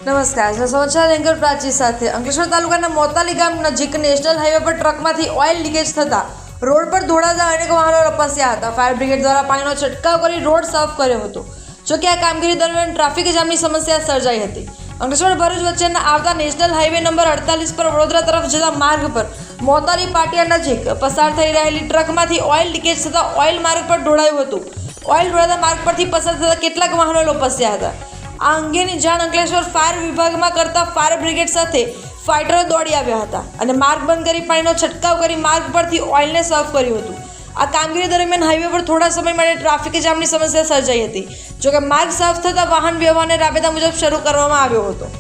નમસ્કાર, સમાચાર એન્કર પ્રાચી સાથે અંકલેશ્વર તાલુકાના મોતાલી ગામ નજીક નેશનલ હાઈવે પર ટ્રકમાંથી ઓઇલ લીકેજ થતા રોડ પર દોડાતા અનેક વાહનો લપસ્યા હતા. ફાયર બ્રિગેડ દ્વારા પાણીનો છંટકાવ કરી રોડ સાફ કર્યો હતો. જોકે આ કામગીરી દરમિયાન ટ્રાફિક જામની સમસ્યા સર્જાઈ હતી. અંકલેશ્વર ભરૂચ વચ્ચેના આવતા નેશનલ હાઈવે નંબર 48 પર વડોદરા તરફ જતા માર્ગ પર મોતાલી પાટિયા નજીક પસાર થઈ રહેલી ટ્રકમાંથી ઓઇલ લીકેજ થતા ઓઇલ માર્ગ પર ઢોળાયું હતું. ઓઇલ ઢોળાતા માર્ગ પરથી પસાર થતા કેટલાક વાહનો લપસ્યા હતા. આ અંગેની જાણ અંકલેશ્વર ફાયર વિભાગમાં કરતા ફાયર બ્રિગેડ સાથે ફાઇટરો દોડી આવ્યા હતા અને માર્ગ બંધ કરી પાણીનો છંટકાવ કરી માર્ગ પરથી ઓઇલને સાફ કર્યું હતું. આ કામગીરી દરમિયાન હાઈવે પર થોડા સમય માટે ટ્રાફિક જામની સમસ્યા સર્જાઈ હતી. જોકે માર્ગ સાફ થતાં વાહન વ્યવહારને રાબેતા મુજબ શરૂ કરવામાં આવ્યો હતો.